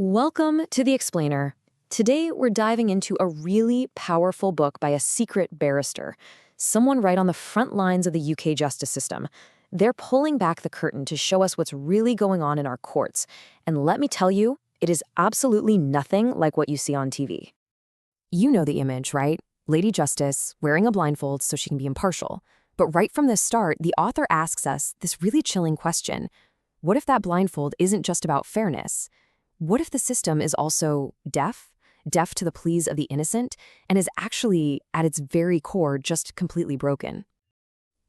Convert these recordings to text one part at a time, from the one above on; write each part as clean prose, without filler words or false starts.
Welcome to The Explainer. Today, we're diving into a really powerful book by a secret barrister, someone right on the front lines of the UK justice system. They're pulling back the curtain to show us what's really going on in our courts. And let me tell you, it is absolutely nothing like what you see on TV. You know the image, right? Lady Justice wearing a blindfold so she can be impartial. But right from the start, the author asks us this really chilling question. What if that blindfold isn't just about fairness? What if the system is also deaf to the pleas of the innocent, and is actually, at its very core, just completely broken?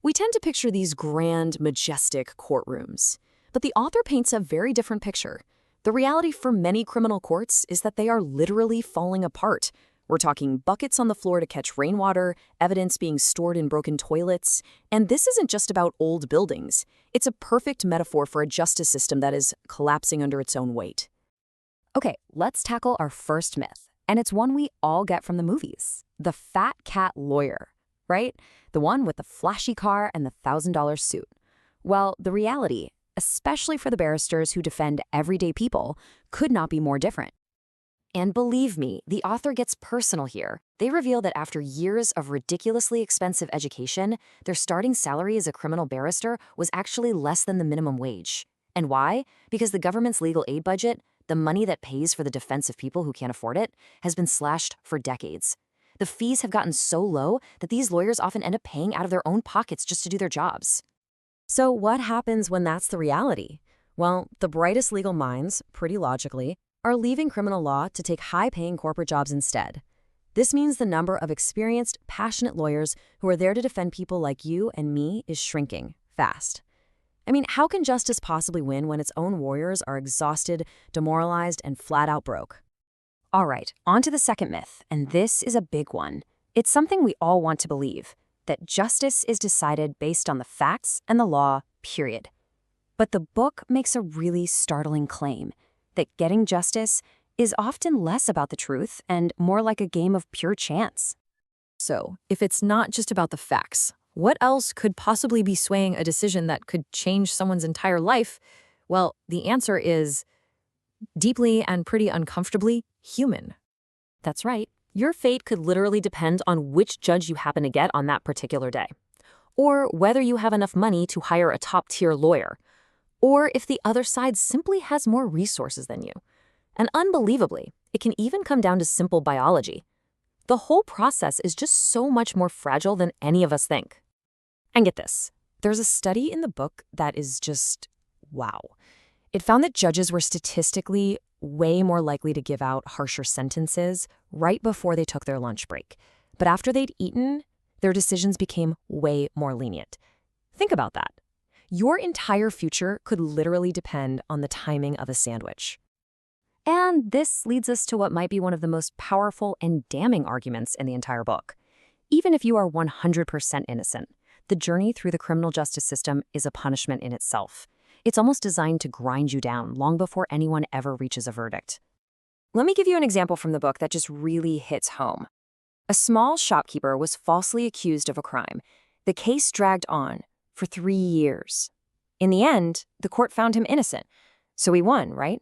We tend to picture these grand, majestic courtrooms, but the author paints a very different picture. The reality for many criminal courts is that they are literally falling apart. We're talking buckets on the floor to catch rainwater, evidence being stored in broken toilets, and this isn't just about old buildings. It's a perfect metaphor for a justice system that is collapsing under its own weight. Okay, let's tackle our first myth, and it's one we all get from the movies. The fat cat lawyer, right? The one with the flashy car and the $1,000 suit. Well, the reality, especially for the barristers who defend everyday people, could not be more different. And believe me, the author gets personal here. They reveal that after years of ridiculously expensive education, their starting salary as a criminal barrister was actually less than the minimum wage. And why? Because the government's legal aid budget, the money that pays for the defense of people who can't afford it, has been slashed for decades. The fees have gotten so low that these lawyers often end up paying out of their own pockets just to do their jobs. So what happens when that's the reality? Well, the brightest legal minds, pretty logically, are leaving criminal law to take high-paying corporate jobs instead. This means the number of experienced, passionate lawyers who are there to defend people like you and me is shrinking fast. I mean, how can justice possibly win when its own warriors are exhausted, demoralized, and flat out broke? All right, on to the second myth, and this is a big one. It's something we all want to believe, that justice is decided based on the facts and the law, period. But the book makes a really startling claim, that getting justice is often less about the truth and more like a game of pure chance. So, if it's not just about the facts, what else could possibly be swaying a decision that could change someone's entire life? Well, the answer is deeply and pretty uncomfortably human. That's right. Your fate could literally depend on which judge you happen to get on that particular day, or whether you have enough money to hire a top-tier lawyer, or if the other side simply has more resources than you. And unbelievably, it can even come down to simple biology. The whole process is just so much more fragile than any of us think. And get this, there's a study in the book that is just, wow. It found that judges were statistically way more likely to give out harsher sentences right before they took their lunch break. But after they'd eaten, their decisions became way more lenient. Think about that. Your entire future could literally depend on the timing of a sandwich. And this leads us to what might be one of the most powerful and damning arguments in the entire book. Even if you are 100% innocent, the journey through the criminal justice system is a punishment in itself. It's almost designed to grind you down long before anyone ever reaches a verdict. Let me give you an example from the book that just really hits home. A small shopkeeper was falsely accused of a crime. The case dragged on for 3 years. In the end, the court found him innocent. So he won, right?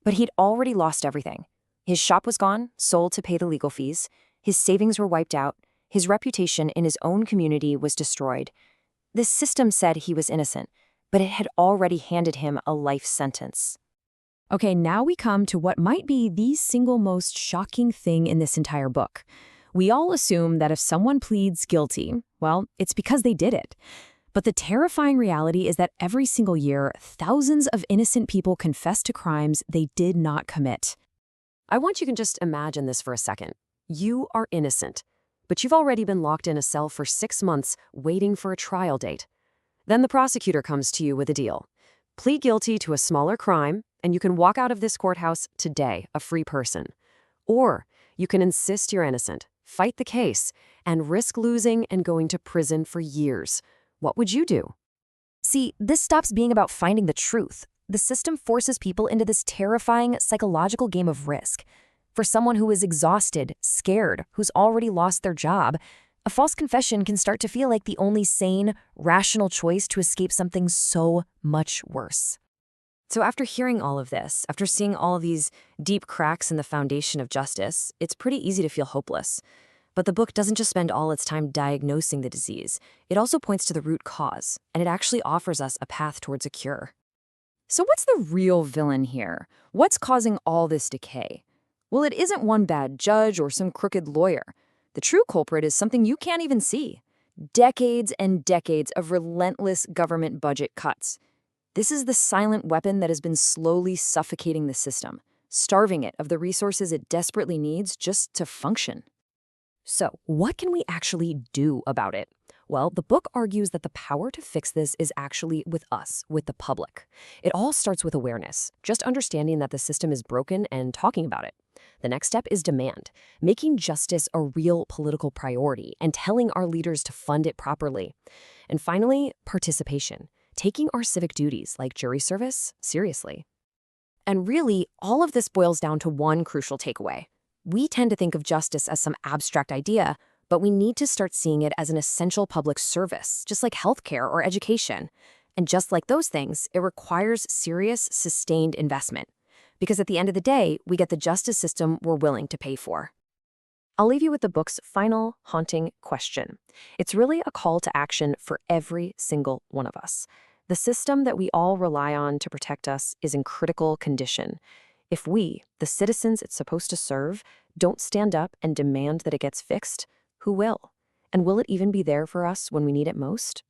But he'd already lost everything. His shop was gone, sold to pay the legal fees. His savings were wiped out. His reputation in his own community was destroyed. The system said he was innocent, but it had already handed him a life sentence. Okay, now we come to what might be the single most shocking thing in this entire book. We all assume that if someone pleads guilty, well, it's because they did it. But the terrifying reality is that every single year, thousands of innocent people confess to crimes they did not commit. I want you to just imagine this for a second. You are innocent, but you've already been locked in a cell for 6 months waiting for a trial date. Then the prosecutor comes to you with a deal. Plead guilty to a smaller crime, and you can walk out of this courthouse today, a free person. Or you can insist you're innocent, fight the case, and risk losing and going to prison for years. What would you do? See, this stops being about finding the truth. The system forces people into this terrifying psychological game of risk. For someone who is exhausted, scared, who's already lost their job, a false confession can start to feel like the only sane, rational choice to escape something so much worse. So after hearing all of this, after seeing all of these deep cracks in the foundation of justice, it's pretty easy to feel hopeless. But the book doesn't just spend all its time diagnosing the disease. It also points to the root cause, and it actually offers us a path towards a cure. So what's the real villain here? What's causing all this decay? Well, it isn't one bad judge or some crooked lawyer. The true culprit is something you can't even see. Decades and decades of relentless government budget cuts. This is the silent weapon that has been slowly suffocating the system, starving it of the resources it desperately needs just to function. So, what can we actually do about it? Well, the book argues that the power to fix this is actually with us, with the public. It all starts with awareness, just understanding that the system is broken and talking about it. The next step is demand, making justice a real political priority and telling our leaders to fund it properly. And finally, participation, taking our civic duties like jury service seriously. And really, all of this boils down to one crucial takeaway. We tend to think of justice as some abstract idea, but we need to start seeing it as an essential public service, just like healthcare or education. And just like those things, it requires serious, sustained investment. Because at the end of the day, we get the justice system we're willing to pay for. I'll leave you with the book's final, haunting question. It's really a call to action for every single one of us. The system that we all rely on to protect us is in critical condition. If we, the citizens it's supposed to serve, don't stand up and demand that it gets fixed, who will? And will it even be there for us when we need it most?